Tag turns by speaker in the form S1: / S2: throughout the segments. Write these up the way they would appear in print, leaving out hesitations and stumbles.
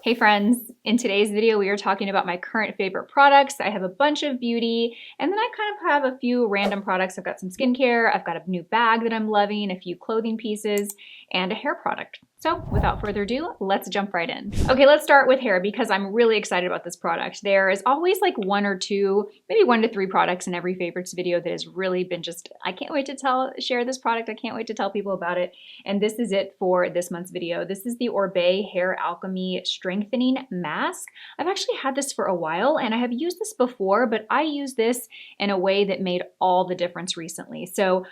S1: Hey friends, in today's video we are talking about my current favorite products. I have a bunch of beauty and then I kind of have a few random products. I've got some skincare, I've got a new bag that I'm loving, a few clothing pieces, and a hair product. So without further ado, let's jump right in. Okay, let's start with hair because I'm really excited about this product. There is always like one or two, maybe 1 to 3 products in every favorites video that has really been just, I can't wait to share this product. I can't wait to tell people about it. And this is it for this month's video. This is the ORIBE Hair Alchemy Strengthening Mask. I've actually had this for a while and I have used this before, but I use this in a way that made all the difference recently. So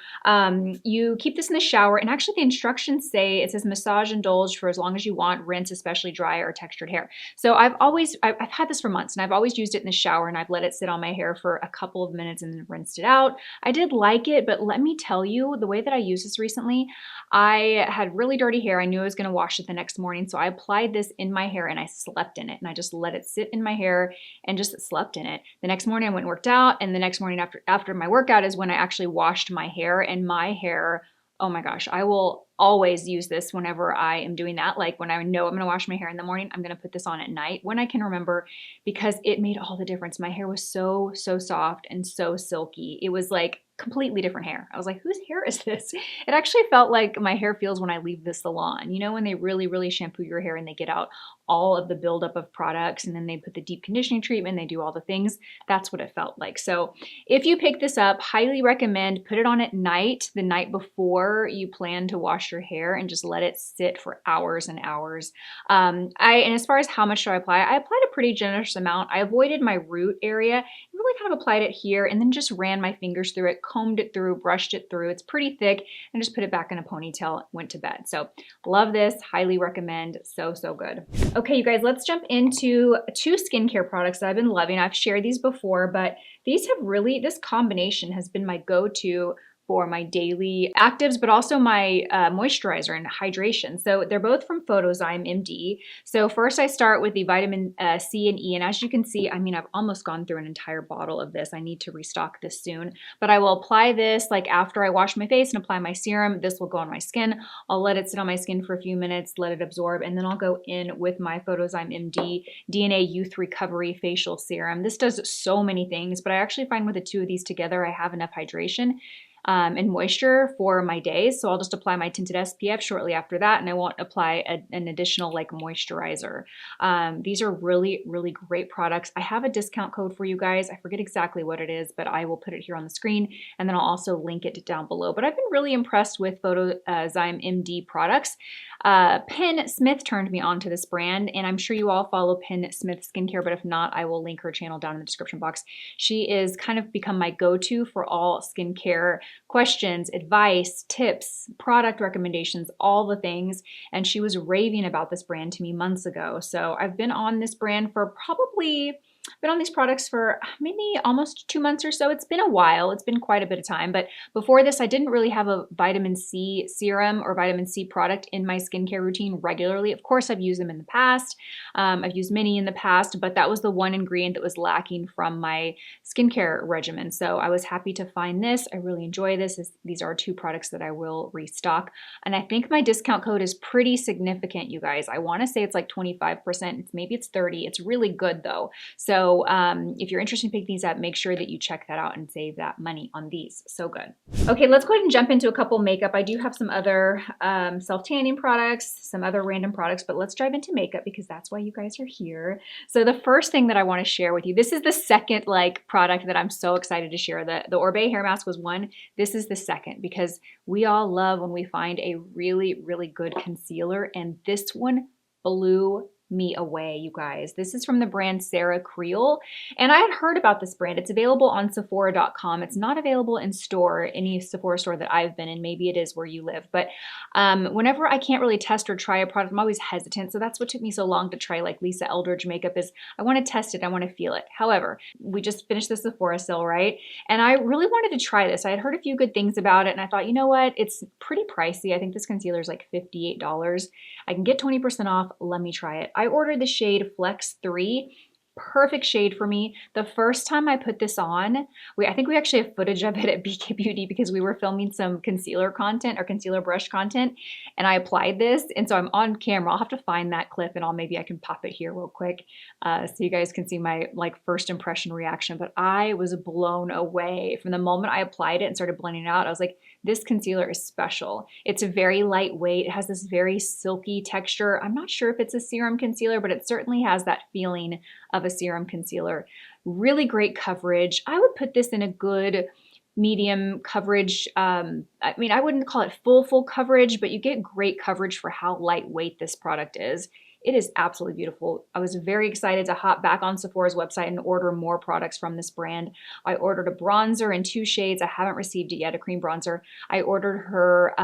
S1: you keep this in the shower, and actually the instructions say, it says massage indulge for as long as you want, rinse especially dry or textured hair. So I've had this for months and I've always used it in the shower, and I've let it sit on my hair for a couple of minutes and then rinsed it out. I did like it, but let me tell you, the way that I used this recently, I had really dirty hair. I knew I was going to wash it the next morning, so I applied this in my hair and I slept in it, and I just let it sit in my hair and just slept in it. The next morning I went and worked out, and the next morning after my workout is when I actually washed my hair, and my hair, oh my gosh, I will always use this whenever I am doing that. Like when I know I'm going to wash my hair in the morning, I'm going to put this on at night when I can remember, because it made all the difference. My hair was so soft and so silky. It was like completely different hair. I was like, whose hair is this? It actually felt like my hair feels when I leave the salon. You know, when they really shampoo your hair and they get out all of the buildup of products and then they put the deep conditioning treatment, they do all the things. That's what it felt like. So if you pick this up, highly recommend, put it on at night, the night before you plan to wash your hair, and just let it sit for hours and hours. And as far as how much do I apply a pretty generous amount. I avoided my root area, really kind of applied it here, and then just ran my fingers through it, combed it through, brushed it through. It's pretty thick, and just put it back in a ponytail, went to bed. So love this, highly recommend, so good. Okay, you guys, let's jump into 2 skincare products that I've been loving. I've shared these before, but these have really, this combination has been my go-to for my daily actives, but also my moisturizer and hydration. So they're both from PETAJANE MD. So first I start with the vitamin C and E, and as you can see, I mean, I've almost gone through an entire bottle of this. I need to restock this soon, but I will apply this like after I wash my face and apply my serum. This will go on my skin. I'll let it sit on my skin for a few minutes, let it absorb, and then I'll go in with my PETAJANE MD DNA Youth Recovery Facial Serum. This does so many things, but I actually find with the 2 of these together, I have enough hydration and moisture for my days. So I'll just apply my tinted SPF shortly after that, and I won't apply an additional like moisturizer. These are really great products. I have a discount code for you guys. I forget exactly what it is, but I will put it here on the screen, and then I'll also link it down below. But I've been really impressed with PETAJANE MD products. Penn Smith turned me on to this brand, and I'm sure you all follow Penn Smith Skincare, but if not, I will link her channel down in the description box. She is kind of become my go-to for all skincare questions, advice, tips, product recommendations, all the things. And she was raving about this brand to me months ago. So I've been on this brand for been on these products for maybe almost 2 months or so. It's been a while. It's been quite a bit of time. But before this, I didn't really have a vitamin C serum or vitamin C product in my skincare routine regularly. Of course, I've used them in the past. I've used many in the past, but that was the one ingredient that was lacking from my skincare regimen. So I was happy to find this. I really enjoy this. These are 2 products that I will restock. And I think my discount code is pretty significant, you guys. I want to say it's like 25%. Maybe it's 30. It's really good though. So if you're interested in picking these up, make sure that you check that out and save that money on these. So good. Okay, let's go ahead and jump into a couple makeup. I do have some other self-tanning products, some other random products, but let's dive into makeup because that's why you guys are here. So the first thing that I want to share with you, this is the second like product that I'm so excited to share. The ORIBE hair mask was one. This is the second, because we all love when we find a really good concealer, and this one blew me away, you guys. This is from the brand Sarah Creole, and I had heard about this brand. It's available on Sephora.com. It's not available in store, any Sephora store that I've been in. Maybe it is where you live, but whenever I can't really test or try a product, I'm always hesitant. So that's what took me so long to try like Lisa Eldridge makeup, is I want to test it, I want to feel it. However, we just finished the Sephora sale, right? And I really wanted to try this. I had heard a few good things about it, and I thought, you know what? It's pretty pricey. I think this concealer is like $58. I can get 20% off. Let me try it. I ordered the shade Flex 3. perfect shade for me. The first time I put this on, I think we actually have footage of it at BK Beauty because we were filming some concealer content or concealer brush content, and I applied this, and so I'm on camera. I'll have to find that clip, and maybe I can pop it here real quick so you guys can see my like first impression reaction. But I was blown away from the moment I applied it and started blending it out. I was like, this concealer is special. It's very lightweight. It has this very silky texture. I'm not sure if it's a serum concealer, but it certainly has that feeling of a serum concealer. Really great coverage. I would put this in a good medium coverage. I mean, I wouldn't call it full coverage, but you get great coverage for how lightweight this product is. It is absolutely beautiful. I was very excited to hop back on Sephora's website and order more products from this brand. I ordered a bronzer in 2 shades. I haven't received it yet, a cream bronzer. I ordered her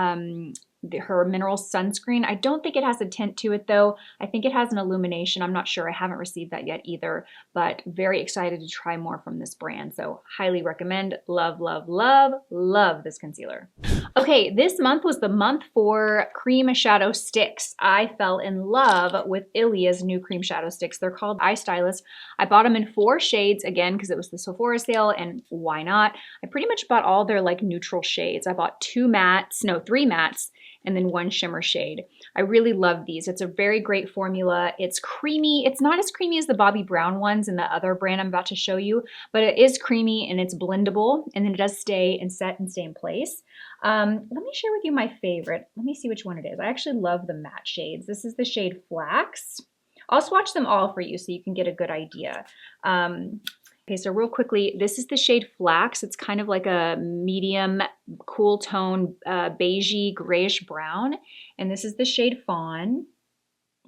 S1: mineral sunscreen. I don't think it has a tint to it though. I think it has an illumination. I'm not sure. I haven't received that yet either, but very excited to try more from this brand. So highly recommend. Love, love, love, love this concealer. Okay, this month was the month for cream shadow sticks. I fell in love with ILIA's new cream shadow sticks. They're called Stylus. I bought them in 4 shades again because it was the Sephora sale, and why not? I pretty much bought all their like neutral shades. I bought 3 mattes, and then 1 shimmer shade. I really love these. It's a very great formula. It's creamy. It's not as creamy as the Bobbi Brown ones in the other brand I'm about to show you, but it is creamy and it's blendable, and then it does stay and set and stay in place. Let me share with you my favorite. Let me see which one it is. I actually love the matte shades. This is the shade Flax. I'll swatch them all for you so you can get a good idea. Okay, so real quickly, this is the shade Flax. It's kind of like a medium cool tone, beigey grayish brown. And this is the shade Fawn.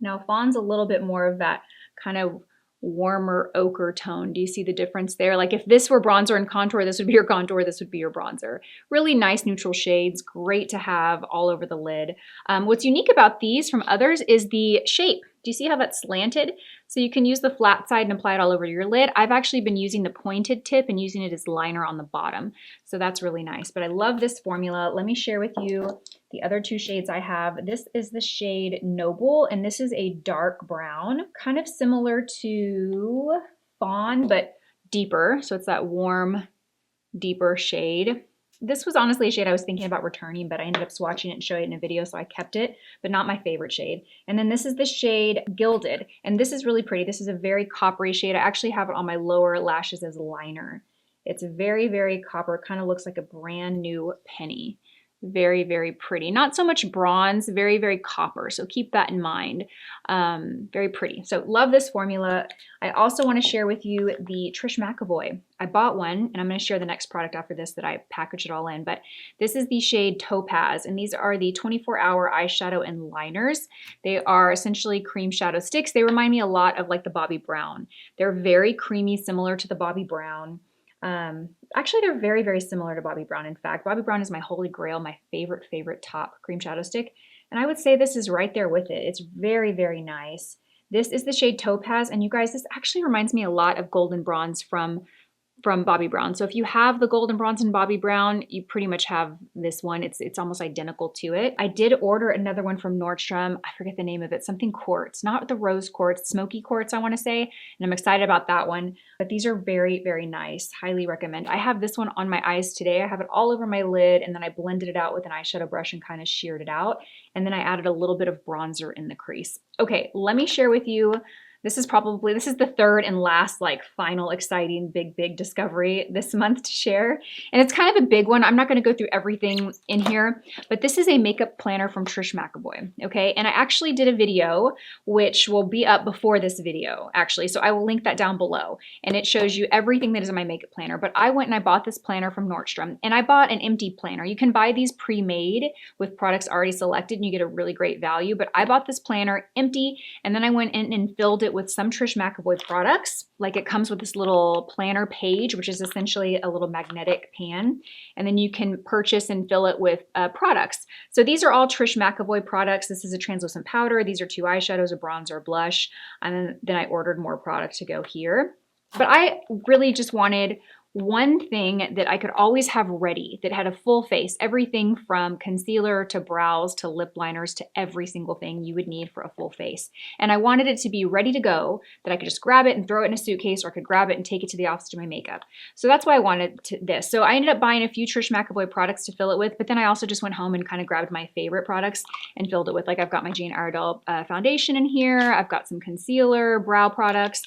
S1: Now Fawn's a little bit more of that kind of warmer ochre tone. Do you see the difference there? Like if this were bronzer and contour, this would be your contour, this would be your bronzer. Really nice neutral shades, great to have all over the lid. What's unique about these from others is the shape. Do you see how that's slanted? So you can use the flat side and apply it all over your lid. I've actually been using the pointed tip and using it as liner on the bottom. So that's really nice, but I love this formula. Let me share with you the other 2 shades I have. This is the shade Noble, and this is a dark brown, kind of similar to Fawn, but deeper. So it's that warm, deeper shade. This was honestly a shade I was thinking about returning, but I ended up swatching it and showing it in a video, so I kept it, but not my favorite shade. And then this is the shade Gilded, and this is really pretty. This is a very coppery shade. I actually have it on my lower lashes as liner. It's very, very copper. It kind of looks like a brand new penny. Very, very pretty. Not so much bronze, very, very copper. So keep that in mind. Very pretty. So love this formula. I also want to share with you the TRISH McEvoy. I bought one, and I'm going to share the next product after this that I packaged it all in. But this is the shade Topaz, and these are the 24-hour eyeshadow and liners. They are essentially cream shadow sticks. They remind me a lot of like the Bobbi Brown. They're very creamy, similar to the Bobbi Brown. Actually, they're very, very similar to Bobbi Brown. In fact, Bobbi Brown is my holy grail, my favorite top cream shadow stick. And I would say this is right there with it. It's very, very nice. This is the shade Topaz. And you guys, this actually reminds me a lot of Golden Bronze from Bobbi Brown. So if you have the Golden Bronze in Bobbi Brown, you pretty much have this one. It's almost identical to it. I did order another one from Nordstrom. I forget the name of it, something quartz, not the rose quartz, smoky quartz, I want to say. And I'm excited about that one. But these are very, very nice. Highly recommend. I have this one on my eyes today. I have it all over my lid, and then I blended it out with an eyeshadow brush and kind of sheared it out. And then I added a little bit of bronzer in the crease. Okay, let me share with you. This is the third and last like final exciting big discovery this month to share. And it's kind of a big one. I'm not going to go through everything in here, but this is a makeup planner from TRISH McEvoy. Okay. And I actually did a video, which will be up before this video actually. So I will link that down below, and it shows you everything that is in my makeup planner. But I went and I bought this planner from Nordstrom, and I bought an empty planner. You can buy these pre-made with products already selected and you get a really great value. But I bought this planner empty, and then I went in and filled it with some TRISH McEvoy products. Like it comes with this little planner page, which is essentially a little magnetic pan. And then you can purchase and fill it with products. So these are all TRISH McEvoy products. This is a translucent powder. These are 2 eyeshadows, a bronzer, a blush. And then I ordered more product to go here. But I really just wanted one thing that I could always have ready that had a full face, everything from concealer to brows to lip liners to every single thing you would need for a full face. And I wanted it to be ready to go, that I could just grab it and throw it in a suitcase, or I could grab it and take it to the office to do my makeup. So that's why I wanted this. So I ended up buying a few TRISH McEvoy products to fill it with, but then I also just went home and kind of grabbed my favorite products and filled it with. Like I've got my Jane Iredale foundation in here. I've got some concealer, brow products.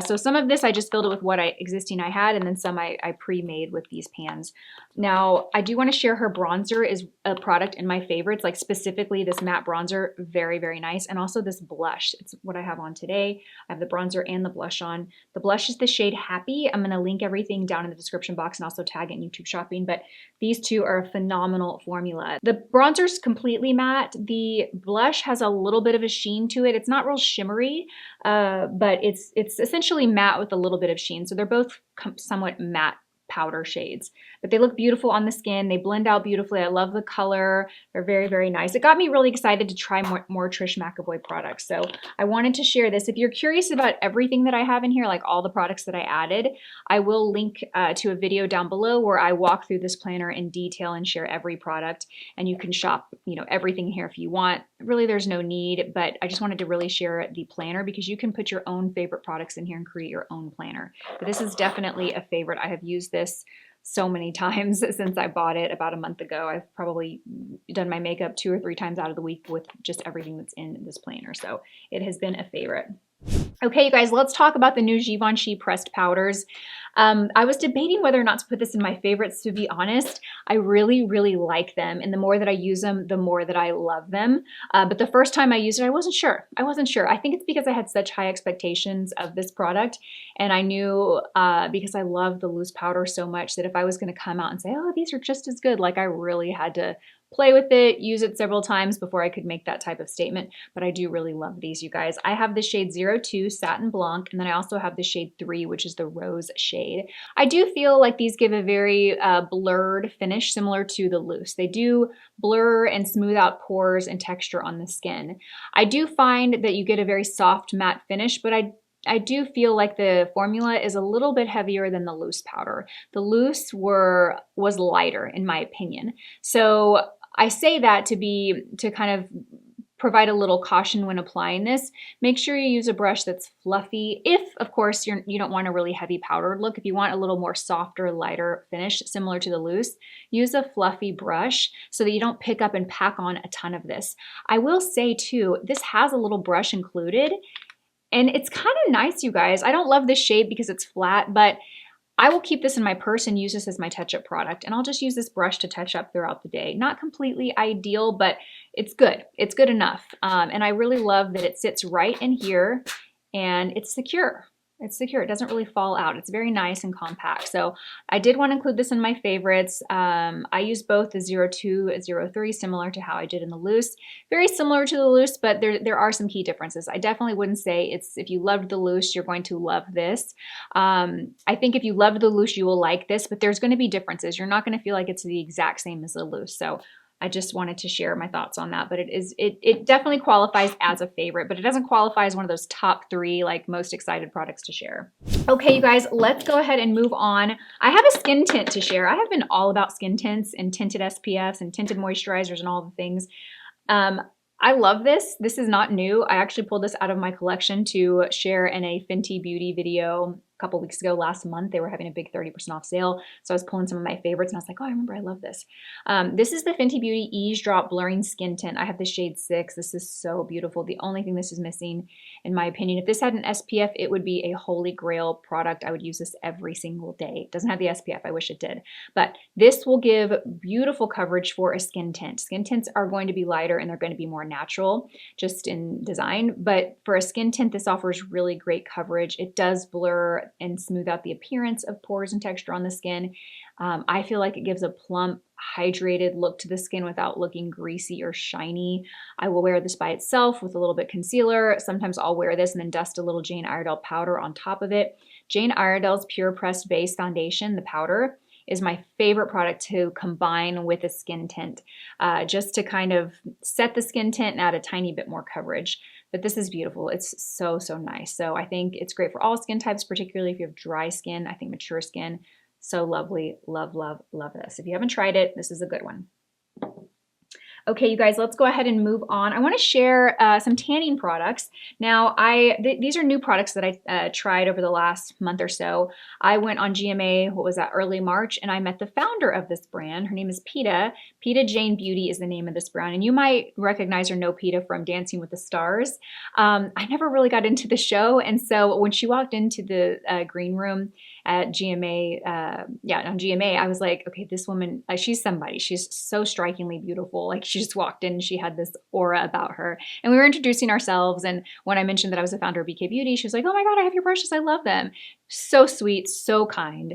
S1: So some of this I just filled it with what existing I had, and then some I pre-made with these pans. Now, I do want to share her bronzer is a product in my favorites, like specifically this matte bronzer, very, very nice. And also this blush, it's what I have on today. I have the bronzer and the blush on. The blush is the shade Happy. I'm going to link everything down in the description box and also tag it in YouTube shopping, but these two are a phenomenal formula. The bronzer's completely matte. The blush has a little bit of a sheen to it. It's not real shimmery, but it's essentially matte with a little bit of sheen. So they're both somewhat matte powder shades, but they look beautiful on the skin. They blend out beautifully. I love the color. They're very, very nice. It got me really excited to try more TRISH McEvoy products. So I wanted to share this. If you're curious about everything that I have in here, like all the products that I added, I will link to a video down below where I walk through this planner in detail and share every product, and you can shop, everything here if you want. Really, there's no need, but I just wanted to really share the planner because you can put your own favorite products in here and create your own planner. But this is definitely a favorite. I have used this so many times since I bought it about a month ago. I've probably done my makeup 2 or 3 times out of the week with just everything that's in this planner. So it has been a favorite. Okay, you guys, let's talk about the new Givenchy pressed powders. I was debating whether or not to put this in my favorites, to be honest. I really, really like them. And the more that I use them, the more that I love them. But the first time I used it, I wasn't sure. I think it's because I had such high expectations of this product. And I knew because I love the loose powder so much that if I was going to come out and say, oh, these are just as good, like I really had to play with it, use it several times before I could make that type of statement. But I do really love these, you guys. I have the shade 02 Satin Blanc, and then I also have the shade 3, which is the Rose shade. I do feel like these give a very blurred finish, similar to the loose. They do blur and smooth out pores and texture on the skin. I do find that you get a very soft matte finish, but I do feel like the formula is a little bit heavier than the loose powder. The loose was lighter, in my opinion. So I say that to kind of provide a little caution when applying this. Make sure you use a brush that's fluffy. If, of course, you don't want a really heavy powdered look. If you want a little more softer, lighter finish, similar to the loose, use a fluffy brush so that you don't pick up and pack on a ton of this. I will say too, this has a little brush included, and it's kind of nice, you guys. I don't love this shade because it's flat, but I will keep this in my purse and use this as my touch-up product. And I'll just use this brush to touch up throughout the day. Not completely ideal, but it's good. It's good enough. And I really love that it sits right in here and it's secure. It's secure. It doesn't really fall out. It's very nice and compact. So I did want to include this in my favorites. I use both the 02 and 03, similar to how I did in the loose. Very similar to the loose, but there are some key differences. I definitely wouldn't say if you loved the loose, you're going to love this. I think if you loved the loose, you will like this, but there's going to be differences. You're not going to feel like it's the exact same as the loose. So I just wanted to share my thoughts on that, but it definitely qualifies as a favorite, but it doesn't qualify as one of those top 3 like most excited products to share. Okay, you guys, let's go ahead and move on. I have a skin tint to share. I have been all about skin tints and tinted SPFs and tinted moisturizers and all the things. I love this. This is not new. I actually pulled this out of my collection to share in a Fenty Beauty video a couple weeks ago. Last month, they were having a big 30% off sale. So I was pulling some of my favorites and I was like, oh, I remember I love this. This is the Fenty Beauty Eavesdrop Blurring Skin Tint. I have the shade 6. This is so beautiful. The only thing this is missing, in my opinion, if this had an SPF, it would be a holy grail product. I would use this every single day. It doesn't have the SPF. I wish it did. But this will give beautiful coverage for a skin tint. Skin tints are going to be lighter and they're going to be more natural just in design. But for a skin tint, this offers really great coverage. It does blur and smooth out the appearance of pores and texture on the skin. I feel like it gives a plump, hydrated look to the skin without looking greasy or shiny. I will wear this by itself with a little bit concealer. Sometimes I'll wear this and then dust a little Jane Iredale powder on top of it. Jane Iredale's Pure Pressed Base Foundation, the powder, is my favorite product to combine with a skin tint, just to kind of set the skin tint and add a tiny bit more coverage. But this is beautiful. It's so, so nice. So I think it's great for all skin types, particularly if you have dry skin. I think mature skin, So lovely. Love, love, love this. If you haven't tried it, this is a good one. Okay, you guys, let's go ahead and move on. I want to share some tanning products. Now, these are new products that I tried over the last month or so. I went on GMA, what was that, early March, and I met the founder of this brand. Her name is PETAJANE Beauty is the name of this brand, and you might recognize or know Peta from Dancing with the Stars. I never really got into the show, and so when she walked into the green room at GMA, on GMA, I was like, okay, this woman, she's somebody. She's so strikingly beautiful. Like, she just walked in and she had this aura about her. And we were introducing ourselves. And when I mentioned that I was the founder of BK Beauty, she was like, oh my God, I have your brushes. I love them. So sweet, so kind.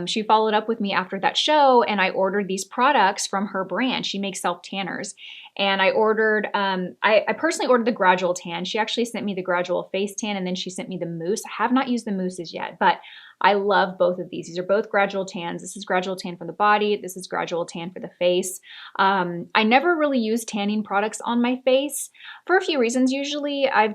S1: She followed up with me after that show and I ordered these products from her brand. She makes self-tanners. And I ordered, I personally ordered the gradual tan. She actually sent me the gradual face tan and then she sent me the mousse. I have not used the mousses yet, but I love both of these. These are both gradual tans. This is gradual tan for the body. This is gradual tan for the face. I never really use tanning products on my face for a few reasons. Usually I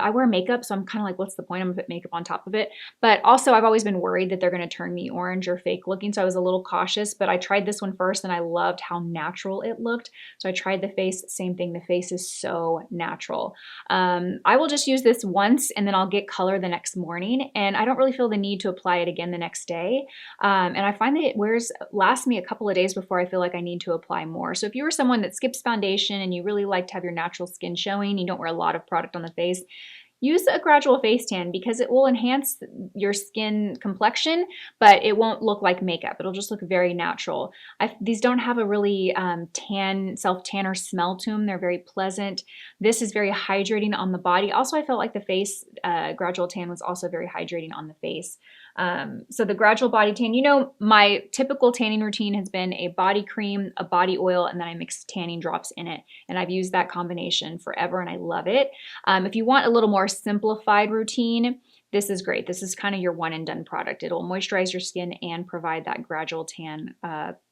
S1: wear makeup, so I'm kind of like, what's the point? I'm gonna put makeup on top of it. But also I've always been worried that they're gonna turn me orange or fake looking, so I was a little cautious, but I tried this one first and I loved how natural it looked. So I tried the face, same thing. The face is so natural. I will just use this once and then I'll get color the next morning, and I don't really feel the need to apply it again the next day. And I find that it lasts me a couple of days before I feel like I need to apply more. So if you were someone that skips foundation and you really like to have your natural skin showing, you don't wear a lot of product on the face, use a gradual face tan because it will enhance your skin complexion, but it won't look like makeup. It'll just look very natural. These don't have a really self-tanner smell to them. They're very pleasant. This is very hydrating on the body. Also, I felt like the face gradual tan was also very hydrating on the face. So the gradual body tan, you know, my typical tanning routine has been a body cream, a body oil, and then I mix tanning drops in it. And I've used that combination forever and I love it. If you want a little more simplified routine, this is great. This is kind of your one and done product. It'll moisturize your skin and provide that gradual tan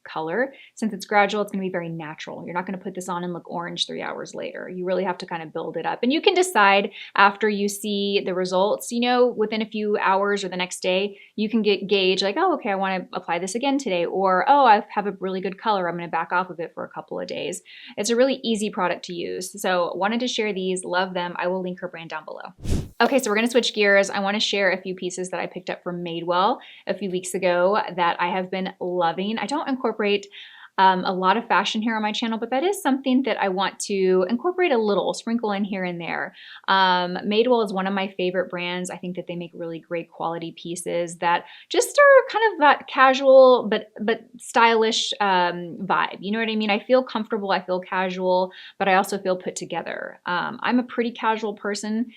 S1: color. Since it's gradual, it's going to be very natural. You're not going to put this on and look orange 3 hours later. You really have to kind of build it up. And you can decide after you see the results, you know, within a few hours or the next day, you can gauge like, oh, okay, I want to apply this again today. Or, oh, I have a really good color. I'm going to back off of it for a couple of days. It's a really easy product to use. So wanted to share these, love them. I will link her brand down below. Okay, so we're going to switch gears. I want to share a few pieces that I picked up from MADEWELL a few weeks ago that I have been loving. I don't incorporate a lot of fashion here on my channel, but that is something that I want to incorporate a little, sprinkle in here and there. MADEWELL is one of my favorite brands. I think that they make really great quality pieces that just are kind of that casual but stylish vibe. You know what I mean? I feel comfortable, I feel casual, but I also feel put together. I'm a pretty casual person.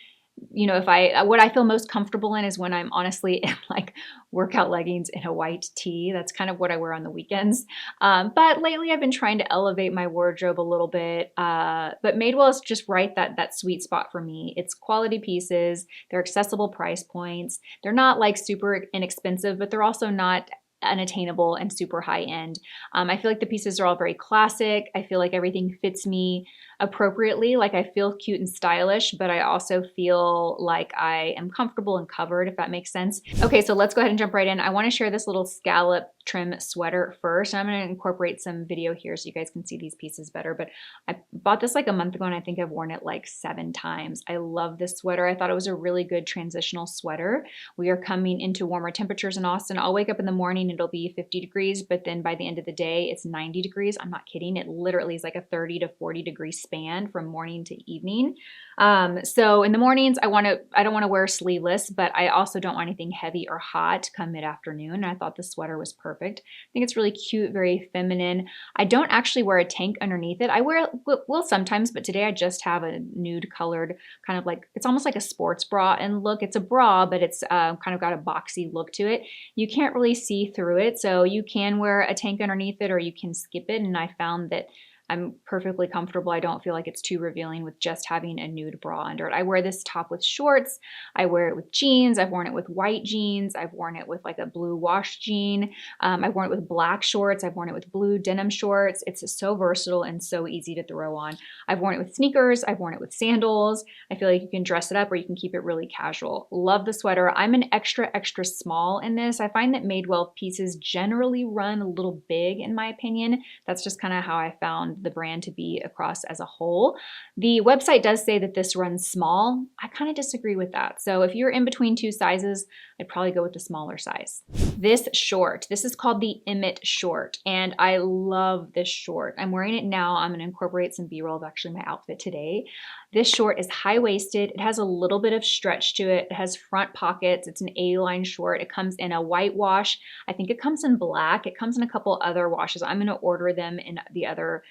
S1: You know, what I feel most comfortable in is when I'm honestly in like workout leggings and a white tee. That's kind of what I wear on the weekends. But lately I've been trying to elevate my wardrobe a little bit. But Madewell is just right that sweet spot for me. It's quality pieces. They're accessible price points. They're not like super inexpensive, but they're also not unattainable and super high end. I feel like the pieces are all very classic. I feel like everything fits me appropriately. Like I feel cute and stylish, but I also feel like I am comfortable and covered, if that makes sense. Okay, so let's go ahead and jump right in. I want to share this little scallop trim sweater first. I'm going to incorporate some video here so you guys can see these pieces better, but I bought this like a month ago and I think I've worn it like 7 times. I love this sweater. I thought it was a really good transitional sweater. We are coming into warmer temperatures in Austin. I'll wake up in the morning, it'll be 50 degrees, but then by the end of the day, it's 90 degrees. I'm not kidding. It literally is like a 30 to 40 degree span from morning to evening. So in the mornings, I don't want to wear sleeveless, but I also don't want anything heavy or hot come mid-afternoon. I thought the sweater was perfect. I think it's really cute, very feminine. I don't actually wear a tank underneath it. I will sometimes, but today I just have a nude colored kind of like, it's almost like a sports bra and look. It's a bra, but it's kind of got a boxy look to it. You can't really see through it, so you can wear a tank underneath it or you can skip it, and I found that I'm perfectly comfortable. I don't feel like it's too revealing with just having a nude bra under it. I wear this top with shorts. I wear it with jeans. I've worn it with white jeans. I've worn it with like a blue wash jean. I've worn it with black shorts. I've worn it with blue denim shorts. It's so versatile and so easy to throw on. I've worn it with sneakers. I've worn it with sandals. I feel like you can dress it up or you can keep it really casual. Love the sweater. I'm an extra, extra small in this. I find that Madewell pieces generally run a little big in my opinion. That's just kind of how I found the brand to be across as a whole. The website does say that this runs small. I kind of disagree with that. So if you're in between two sizes, I'd probably go with the smaller size. This short, this is called the Emmett short, and I love this short. I'm wearing it now. I'm gonna incorporate some B-roll of actually my outfit today. This short is high-waisted. It has a little bit of stretch to it. It has front pockets. It's an A-line short. It comes in a white wash. I think it comes in black. It comes in a couple other washes. I'm gonna order them in the other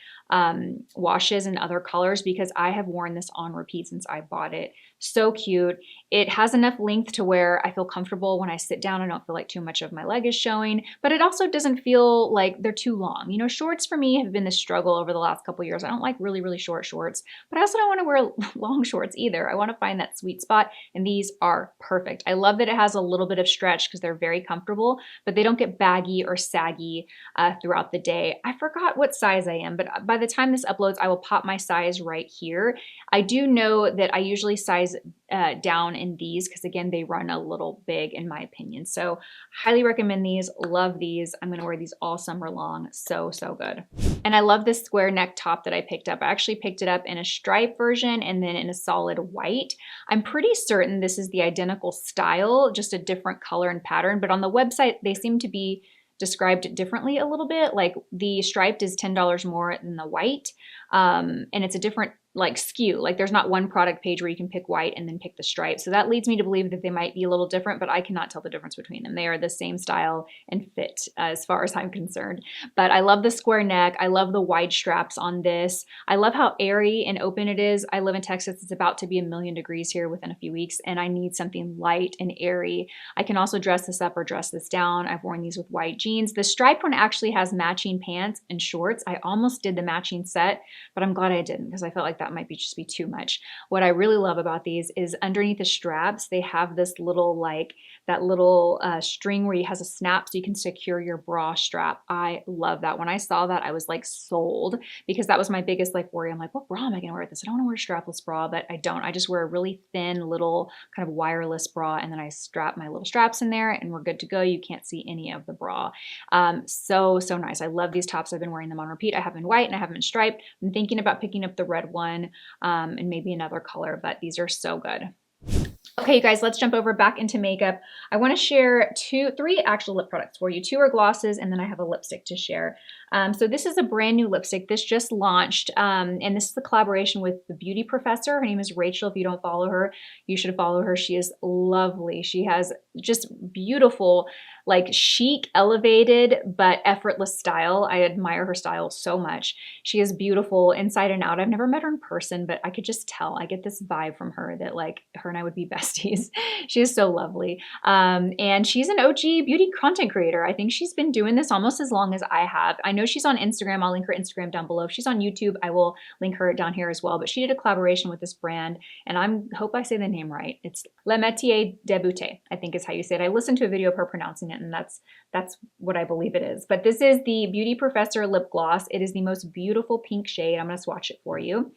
S1: washes and other colors because I have worn this on repeat since I bought it. So cute. It has enough length to where I feel comfortable when I sit down. I don't feel like too much of my leg is showing, but it also doesn't feel like they're too long. You know, shorts for me have been the struggle over the last couple years. I don't like really, really short shorts, but I also don't want to wear long shorts either. I want to find that sweet spot, and these are perfect. I love that it has a little bit of stretch because they're very comfortable, but they don't get baggy or saggy throughout the day. I forgot what size I am, but by the time this uploads, I will pop my size right here. I do know that I usually size down in these because again, they run a little big in my opinion. So highly recommend these, love these. I'm gonna wear these all summer long, so, so good. And I love this square neck top that I picked up. I actually picked it up in a stripe version and then in a solid white. I'm pretty certain this is the identical style, just a different color and pattern, but on the website, they seem to be described differently a little bit. Like the striped is $10 more than the white. And it's a different like SKU. Like there's not one product page where you can pick white and then pick the stripe. So that leads me to believe that they might be a little different, but I cannot tell the difference between them. They are the same style and fit as far as I'm concerned. But I love the square neck. I love the wide straps on this. I love how airy and open it is. I live in Texas. It's about to be 1,000,000 degrees here within a few weeks, and I need something light and airy. I can also dress this up or dress this down. I've worn these with white jeans. The striped one actually has matching pants and shorts. I almost did the matching set, but I'm glad I didn't because I felt like that might just be too much. What I really love about these is underneath the straps, they have this little like that little string where it has a snap so you can secure your bra strap. I love that. When I saw that, I was like sold because that was my biggest like worry. I'm like, what bra am I gonna wear with this? I don't wanna wear a strapless bra, but I don't. I just wear a really thin little kind of wireless bra and then I strap my little straps in there and we're good to go. You can't see any of the bra. So nice. I love these tops. I've been wearing them on repeat. I have them in white and I have them in striped. I'm thinking about picking up the red one and maybe another color, but these are so good. Okay, you guys, let's jump over back into makeup. I want to share three actual lip products for you. 2 are glosses, and then I have a lipstick to share. So this is a brand new lipstick. This just launched, and this is a collaboration with the beauty professor. Her name is Rachel. If you don't follow her, you should follow her. She is lovely. She has just beautiful, like chic, elevated, but effortless style. I admire her style so much. She is beautiful inside and out. I've never met her in person, but I could just tell. I get this vibe from her that like her and I would be besties. She is so lovely. And she's an OG beauty content creator. I think she's been doing this almost as long as I have. I know she's on Instagram. I'll link her Instagram down below. If she's on YouTube, I will link her down here as well. But she did a collaboration with this brand, and I hope I say the name right. It's Le Métier de Beauté, I think is how you say it. I listened to a video of her pronouncing it, and that's what I believe it is. But this is the Beauty Professor lip gloss. It is the most beautiful pink shade. I'm going to swatch it for you.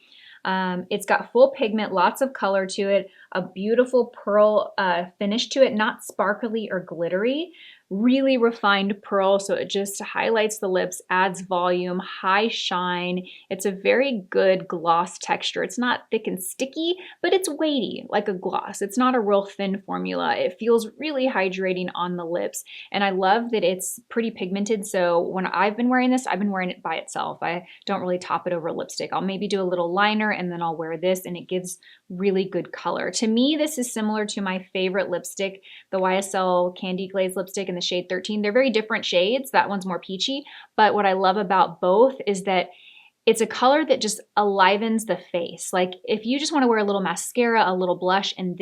S1: It's got full pigment, lots of color to it, a beautiful pearl finish to it, not sparkly or glittery, really refined pearl, so it just highlights the lips, adds volume, high shine. It's a very good gloss texture. It's not thick and sticky, but it's weighty like a gloss. It's not a real thin formula. It feels really hydrating on the lips, and I love that it's pretty pigmented, so when I've been wearing this, I've been wearing it by itself. I don't really top it over lipstick. I'll maybe do a little liner, and then I'll wear this, and it gives really good color. To me, this is similar to my favorite lipstick, the YSL Candy Glaze lipstick in the shade 13. They're very different shades. That one's more peachy, but what I love about both is that it's a color that just enlivens the face. Like if you just want to wear a little mascara, a little blush, and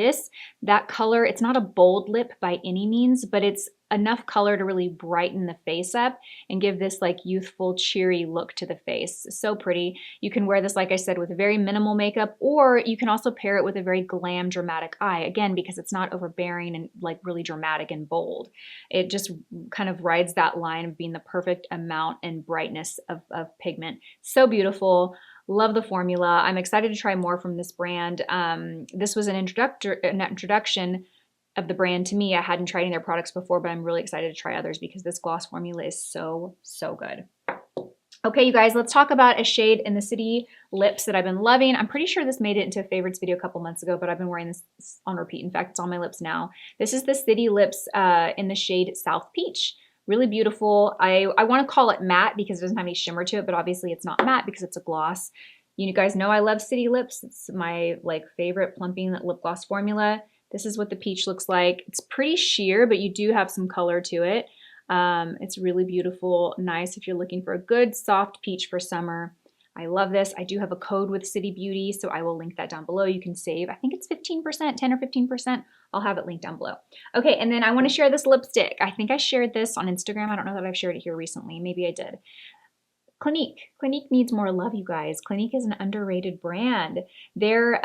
S1: that color, it's not a bold lip by any means, but it's enough color to really brighten the face up and give this like youthful, cheery look to the face. So pretty. You can wear this, like I said, with very minimal makeup, or you can also pair it with a very glam, dramatic eye. Again, because it's not overbearing and like really dramatic and bold. It just kind of rides that line of being the perfect amount and brightness of pigment. So beautiful. Love the formula. I'm excited to try more from this brand. This was an introduction of the brand to me. I hadn't tried any of their products before, but I'm really excited to try others because this gloss formula is so, so good. Okay, you guys, let's talk about a shade in the City Lips that I've been loving. I'm pretty sure this made it into a favorites video a couple months ago, but I've been wearing this on repeat. In fact, it's on my lips now. This is the City Lips in the shade South Peach. Really beautiful. I want to call it matte because it doesn't have any shimmer to it, but obviously it's not matte because it's a gloss. You guys know I love City Lips. It's my like favorite plumping lip gloss formula. This is what the peach looks like. It's pretty sheer, but you do have some color to it. It's really beautiful, nice if you're looking for a good soft peach for summer. I love this. I do have a code with City Beauty, so I will link that down below. You can save, I think it's 15%, 10 or 15%. I'll have it linked down below. Okay, and then I want to share this lipstick. I think I shared this on Instagram. I don't know that I've shared it here recently. Maybe I did. Clinique. Clinique needs more love, you guys. Clinique is an underrated brand. Their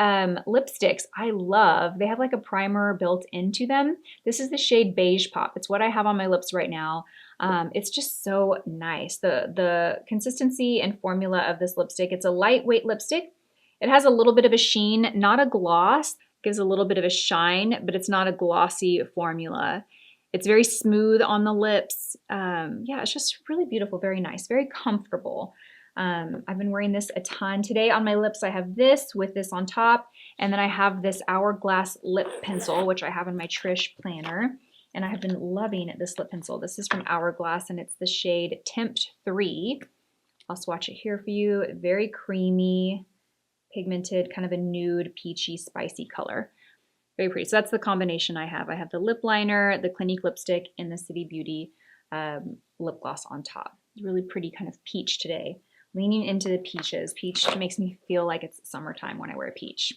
S1: lipsticks, I love. They have like a primer built into them. This is the shade Beige Pop. It's what I have on my lips right now. It's just so nice. The consistency and formula of this lipstick, it's a lightweight lipstick. It has a little bit of a sheen, not a gloss. Gives a little bit of a shine, but it's not a glossy formula. It's very smooth on the lips. Yeah, it's just really beautiful, very nice, very comfortable. I've been wearing this a ton. Today on my lips, I have this with this on top, and then I have this Hourglass lip pencil, which I have in my Trish planner, and I have been loving this lip pencil. This is from Hourglass, and it's the shade Tempt 3. I'll swatch it here for you. Very creamy, pigmented, kind of a nude, peachy, spicy color. Very pretty. So that's the combination I have. I have the lip liner, the Clinique lipstick, and the City Beauty lip gloss on top. Really pretty kind of peach today. Leaning into the peaches. Peach makes me feel like it's summertime when I wear peach.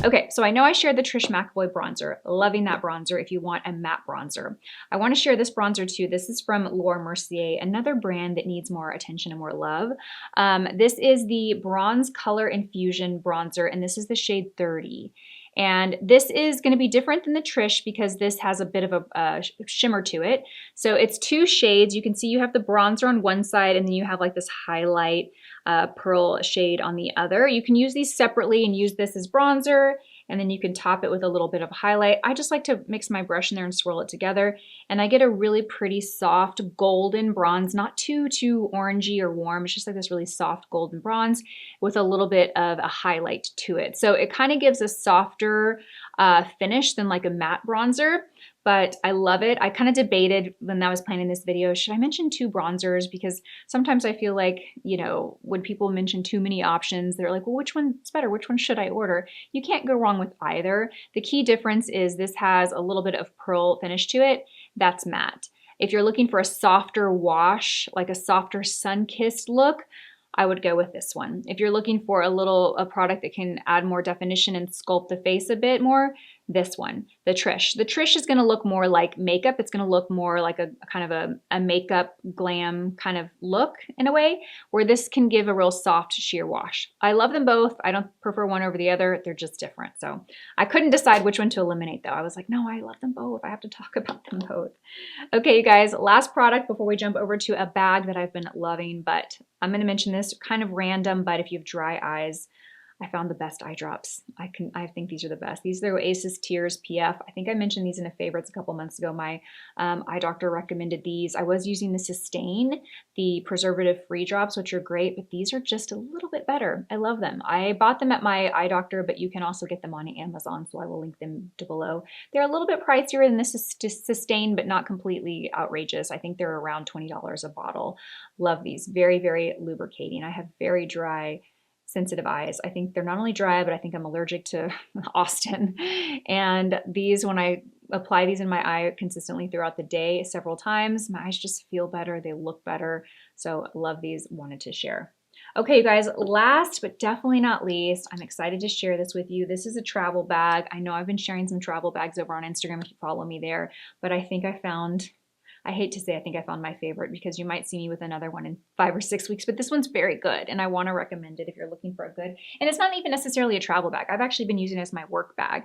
S1: Okay, so I know I shared the Trish McEvoy bronzer. Loving that bronzer if you want a matte bronzer. I want to share this bronzer too. This is from Laura Mercier, another brand that needs more attention and more love. This is the Bronze Color Infusion bronzer, and this is the shade 30. And this is going to be different than the Trish because this has a bit of a shimmer to it. So it's two shades. You can see you have the bronzer on one side and then you have like this highlight pearl shade on the other. You can use these separately and use this as bronzer, and then you can top it with a little bit of highlight. I just like to mix my brush in there and swirl it together, and I get a really pretty soft golden bronze, not too orangey or warm. It's just like this really soft golden bronze with a little bit of a highlight to it. So it kind of gives a softer finish than like a matte bronzer, but I love it. I kind of debated when I was planning this video, should I mention two bronzers? Because sometimes I feel like, you know, when people mention too many options, they're like, well, which one's better? Which one should I order? You can't go wrong with either. The key difference is this has a little bit of pearl finish to it. That's matte. If you're looking for a softer wash, like a softer sun-kissed look, I would go with this one. If you're looking for a product that can add more definition and sculpt the face a bit more, this one, the Trish. The Trish is going to look more like makeup. It's going to look more like a kind of a makeup glam kind of look in a way, where this can give a real soft sheer wash. I love them both. I don't prefer one over the other. They're just different. So I couldn't decide which one to eliminate though. I was like, no, I love them both. I have to talk about them both. Okay, you guys, last product before we jump over to a bag that I've been loving, but I'm going to mention this kind of random, but if you have dry eyes, I found the best eye drops. I think these are the best. These are Oasis Tears PF. I think I mentioned these in a favorites a couple months ago. My eye doctor recommended these. I was using the Sustain, the preservative-free drops, which are great, but these are just a little bit better. I love them. I bought them at my eye doctor, but you can also get them on Amazon, so I will link them below. They're a little bit pricier than this Sustain, but not completely outrageous. I think they're around $20 a bottle. Love these. Very, very lubricating. I have very dry, sensitive eyes. I think they're not only dry, but I think I'm allergic to Austin. And these, when I apply these in my eye consistently throughout the day, several times, my eyes just feel better. They look better. So love these, wanted to share. Okay, you guys, last but definitely not least, I'm excited to share this with you. This is a travel bag. I know I've been sharing some travel bags over on Instagram if you follow me there, but I think I found I hate to say I think I found my favorite because you might see me with another one in 5 or 6 weeks, but this one's very good and I want to recommend it if you're looking for a good, and it's not even necessarily a travel bag. I've actually been using it as my work bag.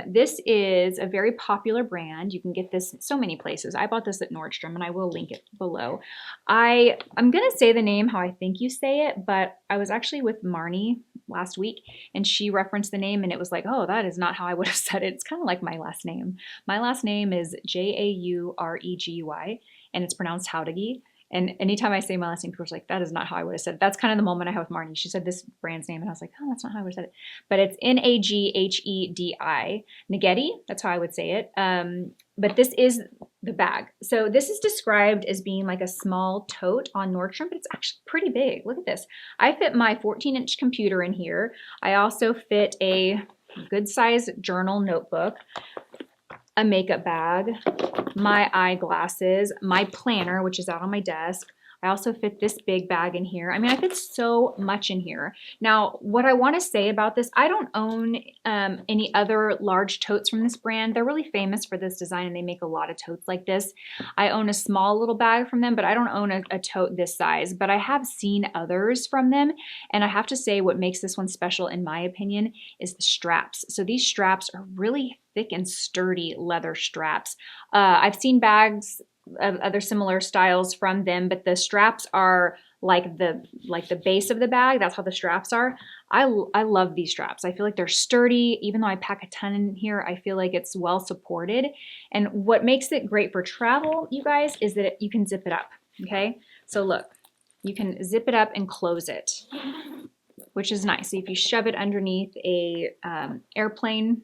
S1: This is a very popular brand. You can get this so many places. I bought this at Nordstrom and I will link it below. I'm going to say the name how I think you say it, but I was actually with Marnie last week and she referenced the name and it was like, oh, that is not how I would have said it. It's kind of like my last name. My last name is Jauregui and it's pronounced Howdagi. And anytime I say my last name, people are like, that is not how I would have said it. That's kind of the moment I have with Marnie. She said this brand's name and I was like, oh, that's not how I would have said it. But it's Naghedi. Nagedi, that's how I would say it. But this is the bag. So this is described as being like a small tote on Nordstrom, but it's actually pretty big. Look at this. I fit my 14-inch computer in here. I also fit a good size journal notebook, a makeup bag, my eyeglasses, my planner, which is out on my desk. I also fit this big bag in here. I mean, I fit so much in here. Now, what I want to say about this, I don't own any other large totes from this brand. They're really famous for this design and they make a lot of totes like this. I own a small little bag from them, but I don't own a tote this size, but I have seen others from them. And I have to say what makes this one special, in my opinion, is the straps. So these straps are really thick and sturdy leather straps. I've seen bags of other similar styles from them, but the straps are like the base of the bag. That's how the straps are. I love these straps. I feel like they're sturdy. Even though I pack a ton in here, I feel like it's well supported. And what makes it great for travel, you guys, is that you can zip it up. Okay, so look, you can zip it up and close it, which is nice. So if you shove it underneath a airplane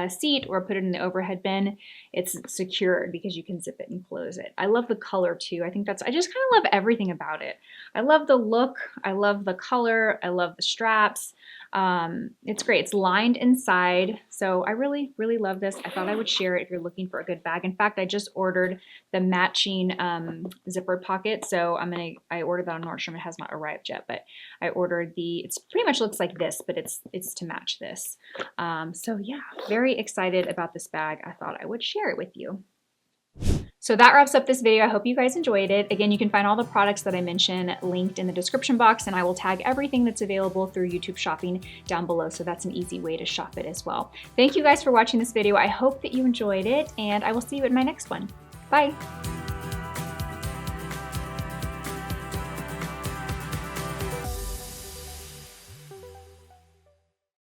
S1: seat or put it in the overhead bin, it's secured because you can zip it and close it. I love the color too. I just kind of love everything about it. I love the look. I love the color. I love the straps. It's great. It's lined inside. So I really, really love this. I thought I would share it if you're looking for a good bag. In fact, I just ordered the matching zipper pocket. So I ordered that on Nordstrom. It has not arrived yet, but I ordered it's pretty much looks like this, but it's to match this. So yeah, very excited about this bag. I thought I would share it with you. So that wraps up this video. I hope you guys enjoyed it. Again, you can find all the products that I mentioned linked in the description box, and I will tag everything that's available through YouTube Shopping down below, so that's an easy way to shop it as well. Thank you guys for watching this video. I hope that you enjoyed it, and I will see you in my next one. Bye.